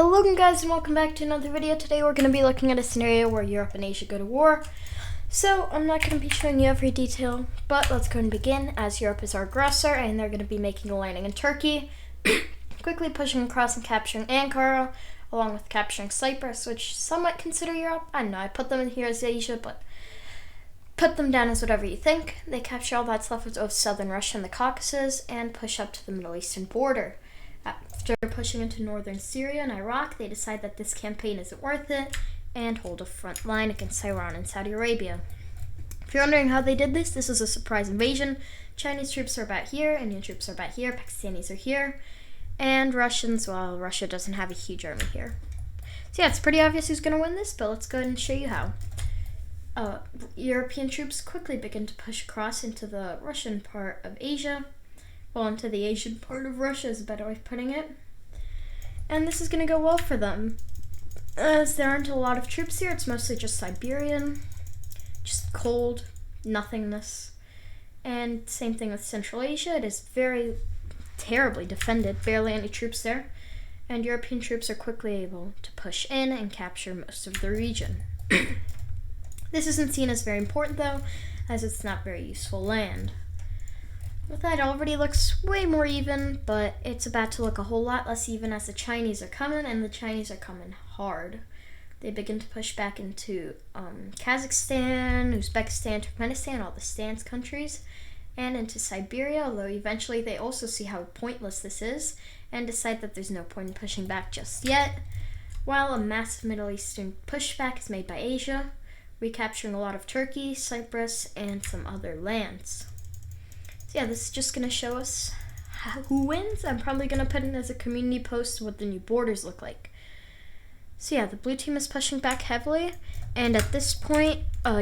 Hello guys and welcome back to another video. Today we're going to be looking at a scenario where Europe and Asia go to war. So I'm not going to be showing you every detail, but let's go and begin as Europe is our aggressor and they're going to be making a landing in Turkey, quickly pushing across and capturing Ankara, along with capturing Cyprus, which some might consider Europe. I don't know, I put them in here as Asia, but put them down as whatever you think. They capture all that's left of southern Russia and the Caucasus and push up to the Middle Eastern border. After pushing into northern Syria and Iraq, they decide that this campaign isn't worth it and hold a front line against Iran and Saudi Arabia. If you're wondering how they did this, this is a surprise invasion. Chinese troops are about here, Indian troops are about here, Pakistanis are here, and Russians, well, Russia doesn't have a huge army here. So yeah, it's pretty obvious who's going to win this, but let's go ahead and show you how. European troops quickly begin to push across into the Russian part of Asia. Well, into the Asian part of Russia is a better way of putting it. And this is going to go well for them. As there aren't a lot of troops here, it's mostly just Siberian, just cold, nothingness. And same thing with Central Asia. It is very terribly defended, barely any troops there. And European troops are quickly able to push in and capture most of the region. This isn't seen as very important though, as it's not very useful land. With that, it already looks way more even, but it's about to look a whole lot less even as the Chinese are coming, and the Chinese are coming hard. They begin to push back into Kazakhstan, Uzbekistan, Turkmenistan, all the Stans countries, and into Siberia, although eventually they also see how pointless this is, and decide that there's no point in pushing back just yet, while a massive Middle Eastern pushback is made by Asia, recapturing a lot of Turkey, Cyprus, and some other lands. So yeah, this is just going to show us who wins. I'm probably going to put in as a community post what the new borders look like. So yeah, the blue team is pushing back heavily, and at this point,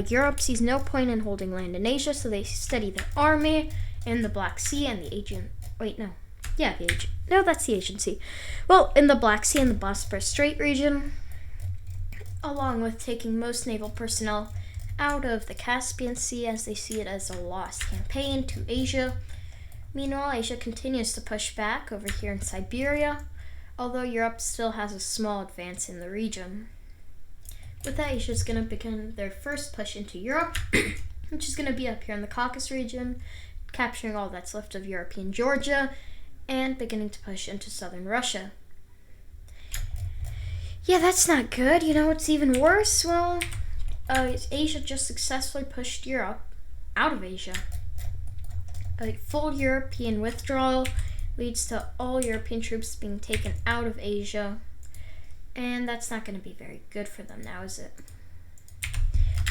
Europe sees no point in holding land in Asia, so they steady their army in the Black Sea and the Aegean. Wait, no. Yeah, the Aegean. No, that's the Aegean Sea. Well, in the Black Sea and the Bosporus Strait region, along with taking most naval personnel out of the Caspian Sea as they see it as a lost campaign to Asia. Meanwhile, Asia continues to push back over here in Siberia, although Europe still has a small advance in the region. With that, Asia is going to begin their first push into Europe, which is going to be up here in the Caucasus region, capturing all that's left of European Georgia, and beginning to push into southern Russia. Yeah, that's not good. You know what's even worse? Well, Asia just successfully pushed Europe out of Asia. A full European withdrawal leads to all European troops being taken out of Asia, and that's not going to be very good for them now, is it?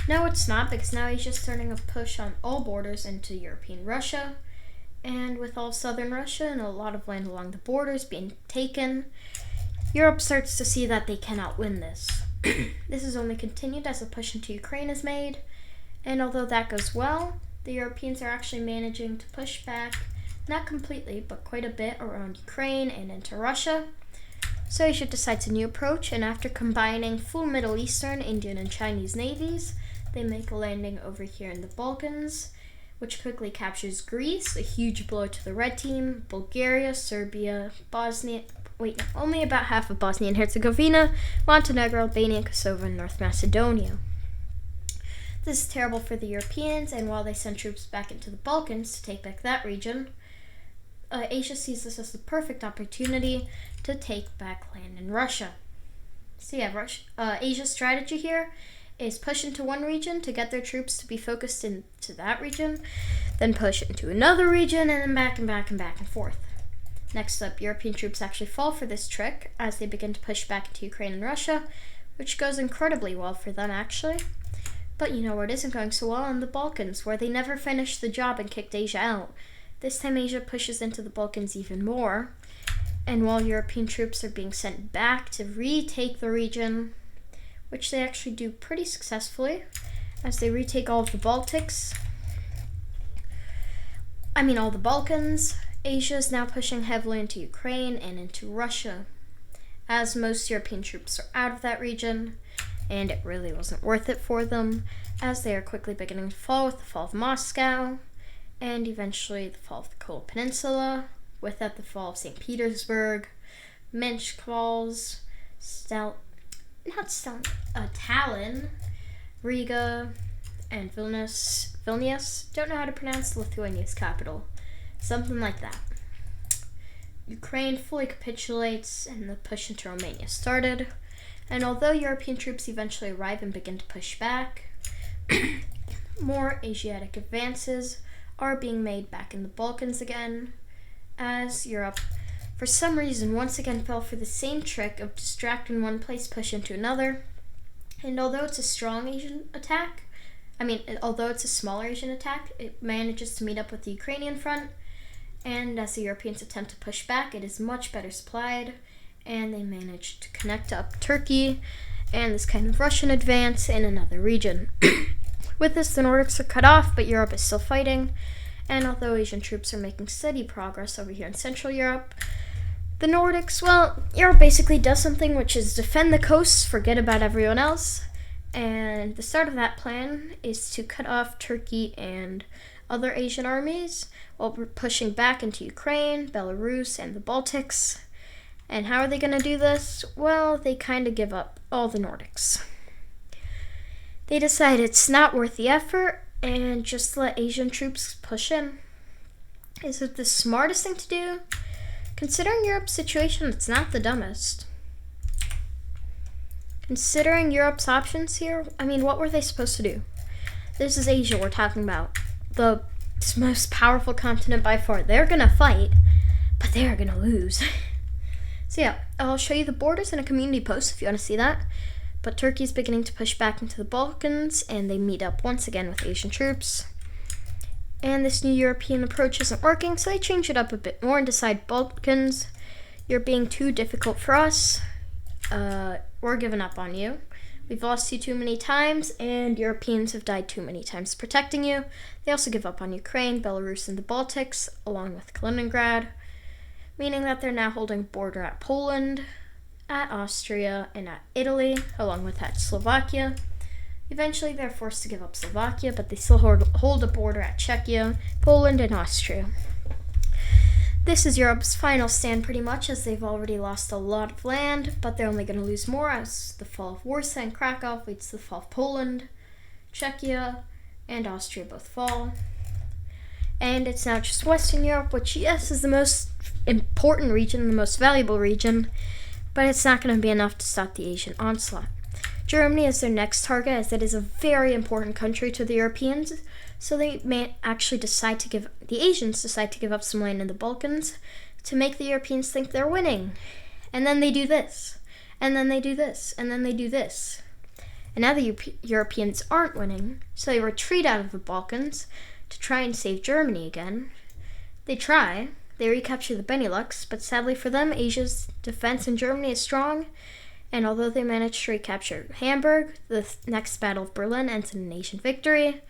No, it's not, because now Asia's starting a push on all borders into European Russia, and with all southern Russia and a lot of land along the borders being taken, Europe starts to see that they cannot win this. This is only continued as a push into Ukraine is made, and although that goes well, the Europeans are actually managing to push back, not completely, but quite a bit around Ukraine and into Russia. So Asia decides a new approach, and after combining full Middle Eastern, Indian, and Chinese navies, they make a landing over here in the Balkans, which quickly captures Greece, a huge blow to the red team, Bulgaria, Serbia, Bosnia, only about half of Bosnia and Herzegovina, Montenegro, Albania, Kosovo, and North Macedonia. This is terrible for the Europeans, and while they send troops back into the Balkans to take back that region, Asia sees this as the perfect opportunity to take back land in Russia. So yeah, Asia's strategy here is push into one region to get their troops to be focused into that region, then push into another region, and then back and back and back and forth. Next up, European troops actually fall for this trick as they begin to push back into Ukraine and Russia, which goes incredibly well for them actually. But you know where it isn't going so well? In the Balkans, where they never finished the job and kicked Asia out. This time Asia pushes into the Balkans even more, and while European troops are being sent back to retake the region, which they actually do pretty successfully, as they retake all of the Balkans, Asia is now pushing heavily into Ukraine and into Russia, as most European troops are out of that region, and it really wasn't worth it for them, as they are quickly beginning to fall with the fall of Moscow, and eventually the fall of the Kola Peninsula, with that the fall of St. Petersburg, Minsk falls, Tallinn, Riga, and Vilnius. Don't know how to pronounce Lithuania's capital. Something like that. Ukraine fully capitulates and the push into Romania started. And although European troops eventually arrive and begin to push back, more Asiatic advances are being made back in the Balkans again, as Europe, for some reason, once again fell for the same trick of distracting one place, push into another. And although it's a strong Asian attack, although it's a smaller Asian attack, it manages to meet up with the Ukrainian front. And as the Europeans attempt to push back, it is much better supplied, and they manage to connect up Turkey and this kind of Russian advance in another region. With this, the Nordics are cut off, but Europe is still fighting. And although Asian troops are making steady progress over here in Central Europe, the Nordics, Europe basically does something, which is defend the coasts, forget about everyone else. And the start of that plan is to cut off Turkey and other Asian armies while we're pushing back into Ukraine, Belarus, and the Baltics. And how are they going to do this? Well, they kind of give up all the Nordics. They decide it's not worth the effort and just let Asian troops push in. Is it the smartest thing to do? Considering Europe's situation, it's not the dumbest. Considering Europe's options here, what were they supposed to do? This is Asia we're talking about. The most powerful continent by far. They're going to fight, but they are going to lose. So yeah, I'll show you the borders in a community post if you want to see that. But Turkey is beginning to push back into the Balkans, and they meet up once again with Asian troops. And this new European approach isn't working, so they change it up a bit more and decide, Balkans, you're being too difficult for us. We're giving up on you. We've lost you too many times, and Europeans have died too many times protecting you. They also give up on Ukraine, Belarus, and the Baltics, along with Kaliningrad, meaning that they're now holding border at Poland, at Austria, and at Italy, along with at Slovakia. Eventually, they're forced to give up Slovakia, but they still hold a border at Czechia, Poland, and Austria. This is Europe's final stand pretty much, as they've already lost a lot of land, but they're only going to lose more as the fall of Warsaw and Krakow leads to the fall of Poland, Czechia, and Austria both fall. And it's now just Western Europe, which, yes, is the most important region, the most valuable region, but it's not going to be enough to stop the Asian onslaught. Germany is their next target, as it is a very important country to the Europeans, so they may actually the Asians decide to give up some land in the Balkans to make the Europeans think they're winning. And then they do this, and then they do this, and then they do this. And now the Europeans aren't winning, so they retreat out of the Balkans to try and save Germany again. They recapture the Benelux, but sadly for them, Asia's defense in Germany is strong, and although they manage to recapture Hamburg, the next Battle of Berlin ends in an Asian victory,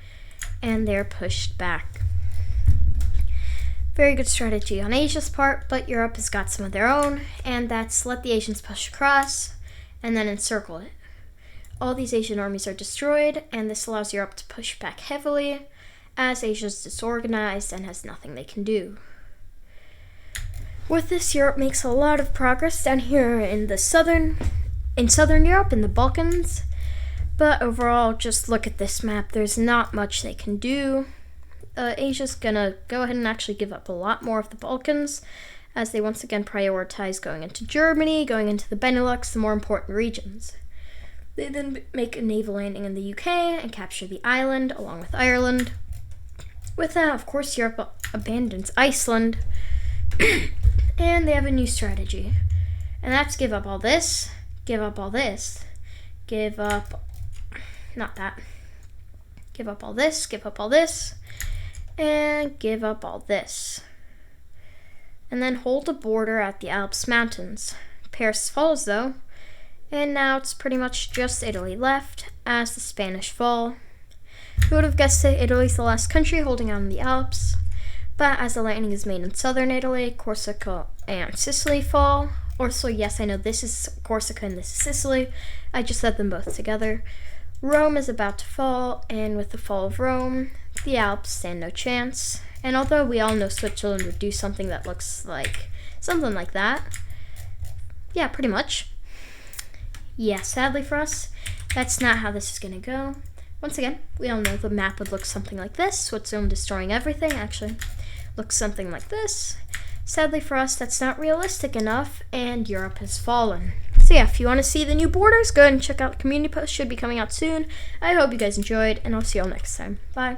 and they're pushed back. Very good strategy on Asia's part, but Europe has got some of their own, and that's let the Asians push across and then encircle it. All these Asian armies are destroyed, and this allows Europe to push back heavily, as Asia's disorganized and has nothing they can do. With this, Europe makes a lot of progress down here in southern Europe, in the Balkans. But overall, just look at this map. There's not much they can do. Asia's gonna go ahead and actually give up a lot more of the Balkans, as they once again prioritize going into Germany, going into the Benelux, the more important regions. They then make a naval landing in the UK and capture the island, along with Ireland. With that, of course, Europe abandons Iceland, and they have a new strategy. And that's give up all this, give up all this, give up all this, give up all this, and give up all this. And then hold a border at the Alps Mountains. Paris falls though, and now it's pretty much just Italy left as the Spanish fall. Who would have guessed it? Italy's the last country holding on the Alps, but as the landing is made in southern Italy, Corsica and Sicily fall. Also, yes, I know this is Corsica and this is Sicily. I just said them both together. Rome is about to fall, and with the fall of Rome, the Alps stand no chance. And although we all know Switzerland would do something that looks like something like that, yeah, pretty much. Yeah, sadly for us, that's not how this is going to go. Once again, we all know the map would look something like this. Switzerland destroying everything, actually. Looks something like this. Sadly for us, that's not realistic enough, and Europe has fallen. So yeah, if you want to see the new borders, go ahead and check out the community post. Should be coming out soon. I hope you guys enjoyed, and I'll see you all next time. Bye.